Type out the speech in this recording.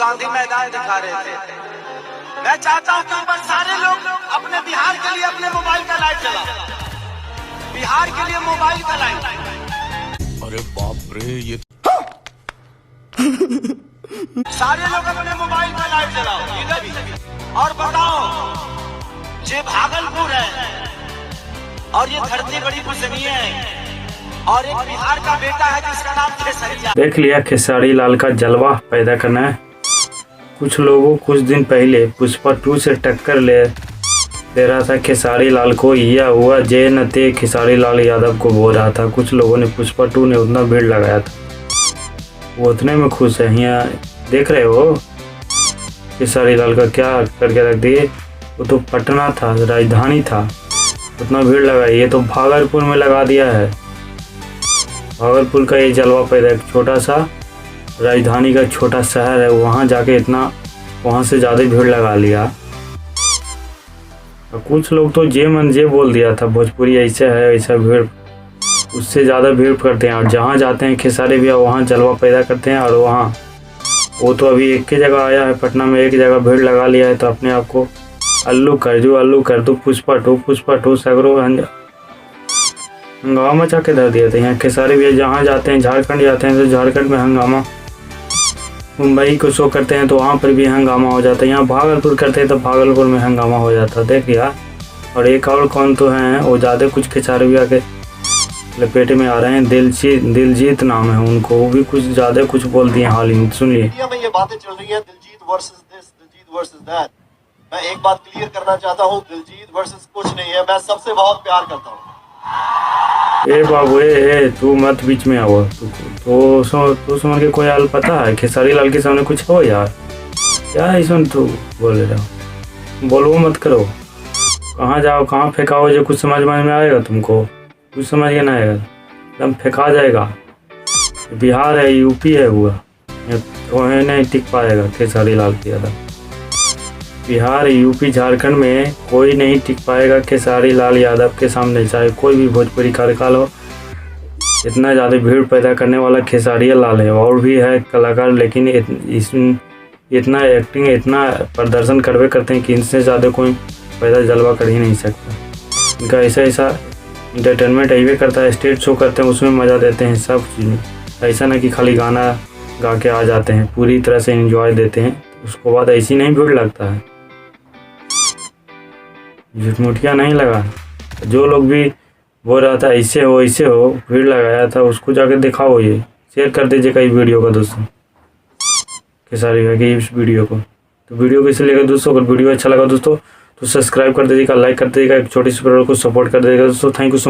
गांधी मैदान दिखा रहे थे। मैं चाहता हूं कि ऊपर सारे लोग अपने बिहार के लिए अपने मोबाइल का लाइट जलाओ, बिहार के लिए मोबाइल का लाइट। अरे बाप रे, ये सारे लोग अपने मोबाइल का लाइट जलाओ इधर भी, और बताओ ये भागलपुर है और ये धरती बड़ी पूजनीय है और एक बिहार का बेटा है जिसका नाम खेसारी। देख लिया खेसारी लाल का जलवा पैदा करना है। कुछ लोगों कुछ दिन पहले पुष्पा 2 से टक्कर दे रहा था खेसारी लाल को, यह हुआ जे न ते खेसारी लाल यादव को बोल रहा था। कुछ लोगों ने पुष्पा 2 ने उतना भीड़ लगाया था, वो उतने में खुश है। यहाँ देख रहे हो खेसारी लाल का क्या करके रख दिए। वो तो पटना था, राजधानी था, उतना भीड़ लगाई, ये तो भागलपुर में लगा दिया है। भागलपुर का ये जलवा पैदा, एक छोटा सा राजधानी का छोटा शहर है, वहाँ जाके इतना वहाँ से ज़्यादा भीड़ लगा लिया। और कुछ लोग तो जे मन जे बोल दिया था भोजपुरी ऐसे है ऐसा, भीड़ उससे ज़्यादा भीड़ करते हैं। और जहाँ जाते हैं खेसारी भैया वहाँ जलवा पैदा करते हैं। और वहाँ वो तो अभी एक ही जगह आया है, पटना में एक जगह भीड़ लगा लिया है, तो अपने आप को अल्लू कर दो पुष्पा 2 सगरो हंगामा मचा के धर दिया था। यहाँ खेसारी भैया जहाँ जाते हैं, झारखंड जाते हैं तो झारखंड में हंगामा, मुंबई को शो करते हैं तो वहाँ पर भी हंगामा हो जाता है, यहाँ भागलपुर करते हैं तो भागलपुर में हंगामा हो जाता है। देख यार, और एक और कौन तो हैं, वो ज़्यादा कुछ खेसारी भैया के लपेटे में आ रहे हैं, दिलजीत नाम है उनको, वो भी कुछ ज़्यादा कुछ बोल दिए हाल ही। सुनिए, ये बातें चल रही है Diljit versus this, Diljit versus that. मैं एक बात क्लियर करना चाहता हूँ, दिलजीत वर्सेस कुछ नहीं है, मैं सबसे बहुत प्यार करता हूँ। ए बाबू ए तू मत बीच में आओ, तू समझ के कोई हाल पता है खेसारी लाल के सामने कुछ हो यार, क्या है सुन तू बोल रहा हो, बोलो मत करो, कहाँ जाओ कहाँ फेंकाओ, जो कुछ समझ में आएगा तुमको, कुछ समझ के ना आएगा, एकदम फेंका जाएगा। बिहार है, यूपी है, हुआ तो है नहीं टिक पाएगा खेसारी लाल के यादव। बिहार, यूपी, झारखंड में कोई नहीं टिक पाएगा खेसारी लाल यादव के सामने, चाहे कोई भी भोजपुरी कार्यकाल हो। इतना ज़्यादा भीड़ पैदा करने वाला खेसारी लाल है, और भी है कलाकार, लेकिन इतना एक्टिंग, इतना प्रदर्शन करते हैं कि इनसे ज़्यादा कोई पैदा जलवा कर ही नहीं सकता। इनका ऐसा इंटरटेनमेंट ऐसे करता है, स्टेज शो करते हैं उसमें मज़ा देते हैं सब चीज़ में। ऐसा ना कि खाली गाना गा के आ जाते हैं, पूरी तरह से एंजॉय देते हैं, उसको बाद ऐसी नहीं भीड़ लगता है, झूठमुठिया नहीं लगा। जो लोग भी बोल रहा था ऐसे हो भीड़ लगाया था, उसको जाकर दिखाओ, ये शेयर कर दीजिए कई वीडियो का दोस्तों, खेसारी भैया की इस वीडियो को। तो वीडियो को इसे लेकर दोस्तों, अगर वीडियो अच्छा लगा दोस्तों तो सब्सक्राइब कर दीजिएगा, लाइक कर दीजिएगा, एक छोटी सी वीडियो को सपोर्ट कर दीजिएगा दोस्तों। Thank you so much.